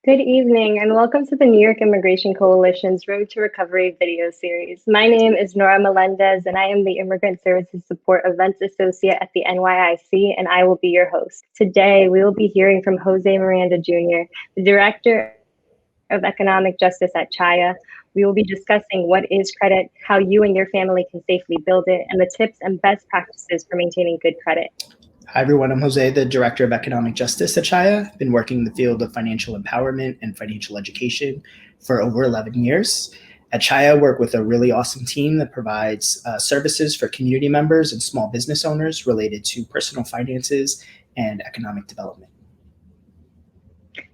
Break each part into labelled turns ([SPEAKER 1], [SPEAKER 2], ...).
[SPEAKER 1] Good evening, and welcome to the New York Immigration Coalition's Road to Recovery video series. My name is Nora Melendez, and I am the Immigrant Services Support Events Associate at the NYIC, and I will be your host. Today, we will be hearing from Jose Miranda Jr., the Director of Economic Justice at CHAYA. We will be discussing what is credit, how you and your family can safely build it, and the tips and best practices for maintaining good credit.
[SPEAKER 2] Hi, everyone. I'm Jose, the Director of Economic Justice at CHAYA. I've been working in the field of financial empowerment and financial education for over 11 years. At CHAYA, I work with a really awesome team that provides services for community members and small business owners related to personal finances and economic development.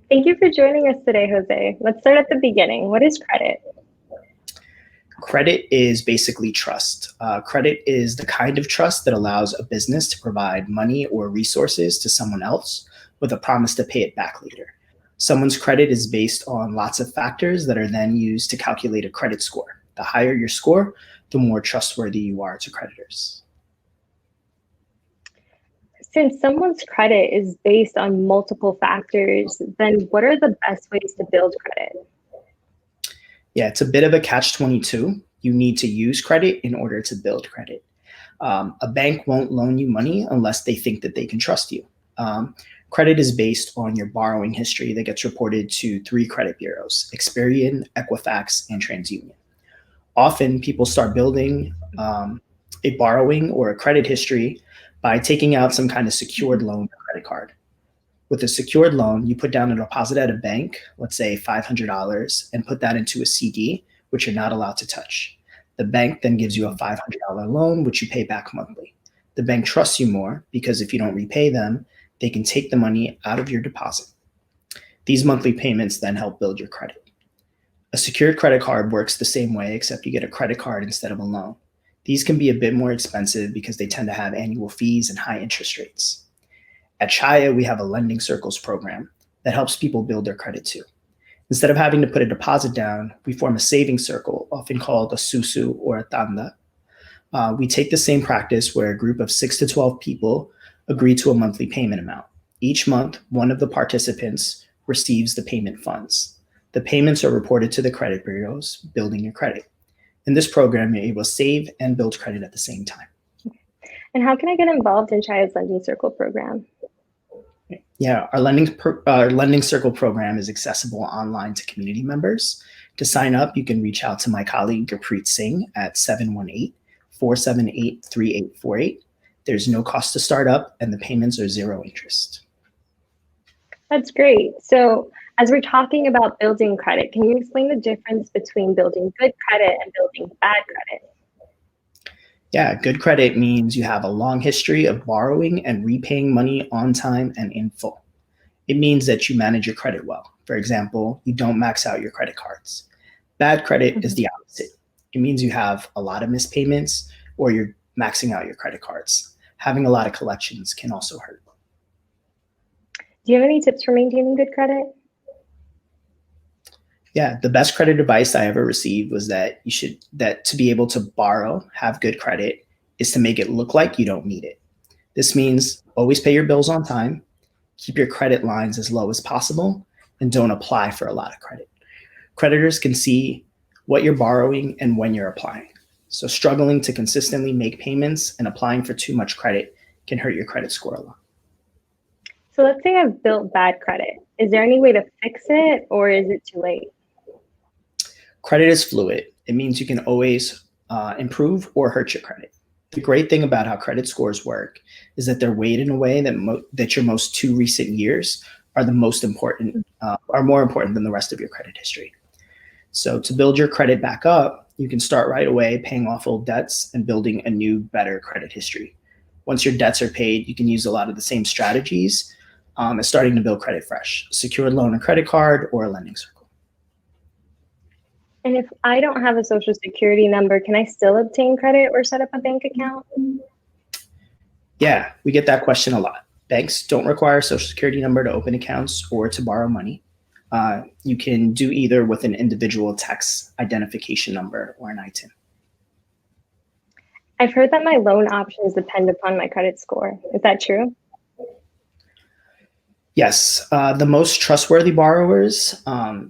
[SPEAKER 1] Thank you for joining us today, Jose. Let's start at the beginning. What is credit?
[SPEAKER 2] Credit is basically trust. Credit is the kind of trust that allows a business to provide money or resources to someone else with a promise to pay it back later. Someone's credit is based on lots of factors that are then used to calculate a credit score. The higher your score, the more trustworthy you are to creditors.
[SPEAKER 1] Since someone's credit is based on multiple factors, then what are the best ways to build credit?
[SPEAKER 2] Yeah, it's a bit of a catch-22. You need to use credit in order to build credit. A bank won't loan you money unless they think that they can trust you. Credit is based on your borrowing history that gets reported to 3 credit bureaus: Experian, Equifax, and TransUnion. Often people start building a borrowing or a credit history by taking out some kind of secured loan or credit card. With a secured loan, you put down a deposit at a bank, let's say $500, and put that into a CD, which you're not allowed to touch. The bank then gives you a $500 loan, which you pay back monthly. The bank trusts you more because if you don't repay them, they can take the money out of your deposit. These monthly payments then help build your credit. A secured credit card works the same way, except you get a credit card instead of a loan. These can be a bit more expensive because they tend to have annual fees and high interest rates. At CHAYA, we have a Lending Circles program that helps people build their credit too. Instead of having to put a deposit down, we form a savings circle, often called a SUSU or a tanda. We take the same practice where a group of 6 to 12 people agree to a monthly payment amount. Each month, one of the participants receives the payment funds. The payments are reported to the credit bureaus, building your credit. In this program, you're able to save and build credit at the same time.
[SPEAKER 1] And how can I get involved in CHAYA's Lending Circle program?
[SPEAKER 2] Yeah, our Lending Circle program is accessible online to community members. To sign up, you can reach out to my colleague Gurpreet Singh at 718-478-3848. There's no cost to start up, and the payments are 0 interest.
[SPEAKER 1] That's great. So as we're talking about building credit, can you explain the difference between building good credit and building bad credit?
[SPEAKER 2] Yeah, good credit means you have a long history of borrowing and repaying money on time and in full. It means that you manage your credit well. For example, you don't max out your credit cards. Bad credit is the opposite. It means you have a lot of missed payments or you're maxing out your credit cards. Having a lot of collections can also hurt.
[SPEAKER 1] Do you have any tips for maintaining good credit?
[SPEAKER 2] Yeah, the best credit advice I ever received was that to be able to borrow, have good credit, is to make it look like you don't need it. This means always pay your bills on time, keep your credit lines as low as possible, and don't apply for a lot of credit. Creditors can see what you're borrowing and when you're applying. So struggling to consistently make payments and applying for too much credit can hurt your credit score a lot.
[SPEAKER 1] So let's say I've built bad credit. Is there any way to fix it, or is it too late?
[SPEAKER 2] Credit is fluid. It means you can always improve or hurt your credit. The great thing about how credit scores work is that they're weighed in a way that your most 2 recent years are more important than the rest of your credit history. So to build your credit back up, you can start right away paying off old debts and building a new, better credit history. Once your debts are paid, you can use a lot of the same strategies as starting to build credit fresh: a secured loan and credit card or a lending circle.
[SPEAKER 1] And if I don't have a social security number, can I still obtain credit or set up a bank account?
[SPEAKER 2] Yeah, we get that question a lot. Banks don't require a social security number to open accounts or to borrow money. You can do either with an individual tax identification number or an ITIN.
[SPEAKER 1] I've heard that my loan options depend upon my credit score. Is that true?
[SPEAKER 2] Yes, the most trustworthy borrowers,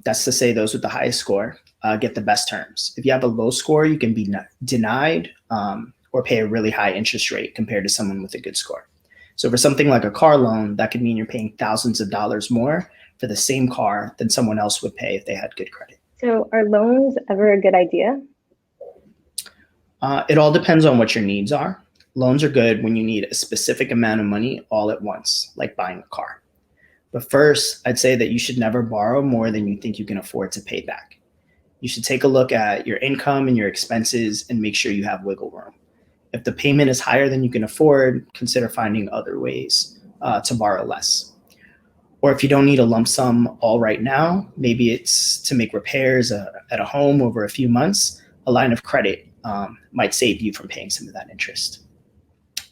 [SPEAKER 2] that's to say those with the highest score, get the best terms. If you have a low score, you can be denied or pay a really high interest rate compared to someone with a good score. So for something like a car loan, that could mean you're paying thousands of dollars more for the same car than someone else would pay if they had good credit.
[SPEAKER 1] So are loans ever a good idea?
[SPEAKER 2] It all depends on what your needs are. Loans are good when you need a specific amount of money all at once, like buying a car. But first, I'd say that you should never borrow more than you think you can afford to pay back. You should take a look at your income and your expenses and make sure you have wiggle room. If the payment is higher than you can afford, consider finding other ways to borrow less. Or if you don't need a lump sum all right now, maybe it's to make repairs at a home over a few months, a line of credit might save you from paying some of that interest.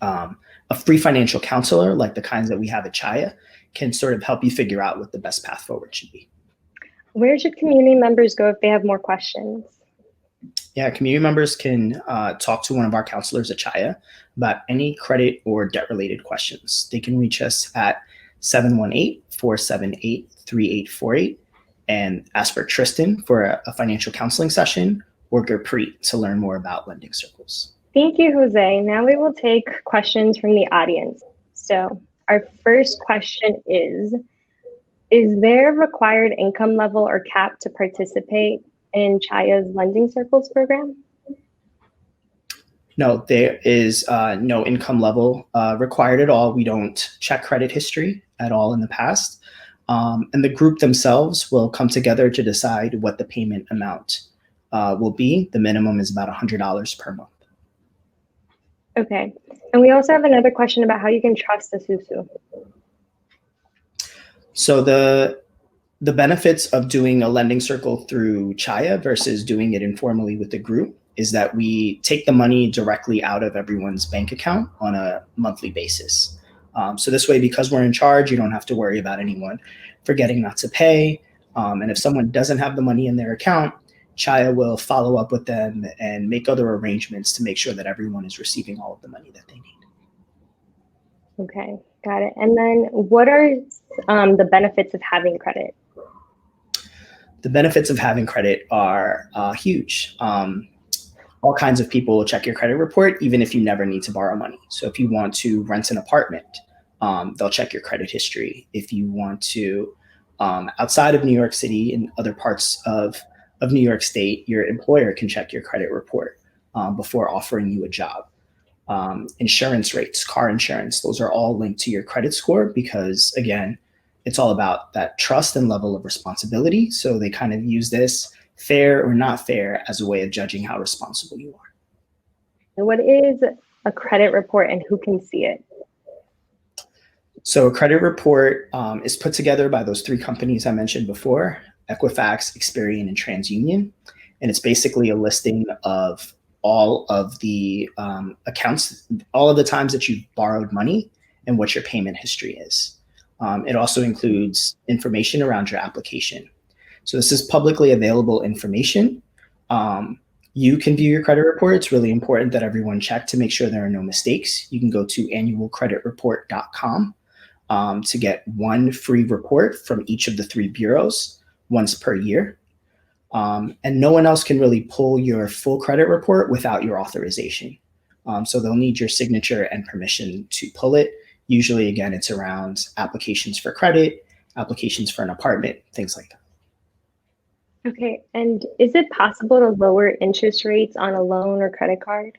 [SPEAKER 2] A free financial counselor, like the kinds that we have at Chaya, can sort of help you figure out what the best path forward should be.
[SPEAKER 1] Where should community members go if they have more questions?
[SPEAKER 2] Yeah, community members can talk to one of our counselors at Chaya about any credit or debt-related questions. They can reach us at 718-478-3848 and ask for Tristan for a financial counseling session or Gurpreet to learn more about lending circles.
[SPEAKER 1] Thank you, Jose. Now we will take questions from the audience. So our first question is there a required income level or cap to participate in Chaya's Lending Circles program?
[SPEAKER 2] No, there is no income level required at all. We don't check credit history at all in the past. And the group themselves will come together to decide what the payment amount will be. The minimum is about $100 per month.
[SPEAKER 1] Okay. And we also have another question about how you can trust a Susu.
[SPEAKER 2] So the benefits of doing a lending circle through Chaya versus doing it informally with the group is that we take the money directly out of everyone's bank account on a monthly basis. So this way, because we're in charge, you don't have to worry about anyone forgetting not to pay. And if someone doesn't have the money in their account, Chaya will follow up with them and make other arrangements to make sure that everyone is receiving all of the money that they need.
[SPEAKER 1] Okay, got it. And then what are the benefits of having credit?
[SPEAKER 2] The benefits of having credit are huge. All kinds of people will check your credit report, even if you never need to borrow money. So if you want to rent an apartment, they'll check your credit history. If you want to, outside of New York City and other parts of New York State, your employer can check your credit report before offering you a job. Insurance rates, car insurance, those are all linked to your credit score because, again, it's all about that trust and level of responsibility. So they kind of use this fair or not fair as a way of judging how responsible you are.
[SPEAKER 1] What is a credit report and who can see it?
[SPEAKER 2] So a credit report is put together by those three companies I mentioned before, Equifax, Experian, and TransUnion. And it's basically a listing of all of the accounts, all of the times that you've borrowed money and what your payment history is. It also includes information around your application. So this is publicly available information. You can view your credit report. It's really important that everyone check to make sure there are no mistakes. You can go to annualcreditreport.com to get one free report from each of the three bureaus once per year. And no one else can really pull your full credit report without your authorization. So they'll need your signature and permission to pull it. Usually, again, it's around applications for credit, applications for an apartment, things like that.
[SPEAKER 1] Okay, and is it possible to lower interest rates on a loan or credit card?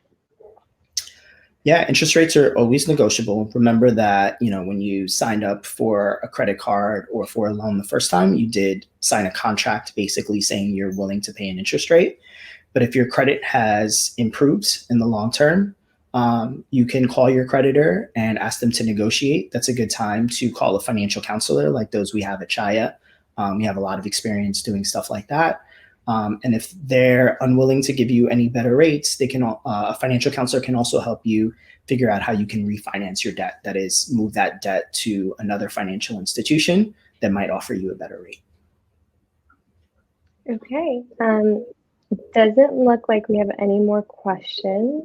[SPEAKER 2] Yeah, interest rates are always negotiable. Remember that, when you signed up for a credit card or for a loan the first time, you did sign a contract basically saying you're willing to pay an interest rate. But if your credit has improved in the long term, you can call your creditor and ask them to negotiate. That's a good time to call a financial counselor like those we have at Chaya. We have a lot of experience doing stuff like that. And if they're unwilling to give you any better rates, they can. A financial counselor can also help you figure out how you can refinance your debt. That is, move that debt to another financial institution that might offer you a better rate.
[SPEAKER 1] Okay. Doesn't look like we have any more questions.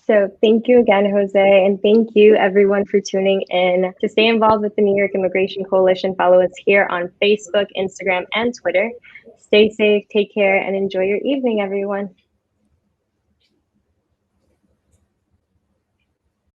[SPEAKER 1] So thank you again, Jose, and thank you everyone for tuning in. To stay involved with the New York Immigration Coalition, follow us here on Facebook, Instagram, and Twitter. Stay safe, take care, and enjoy your evening, everyone.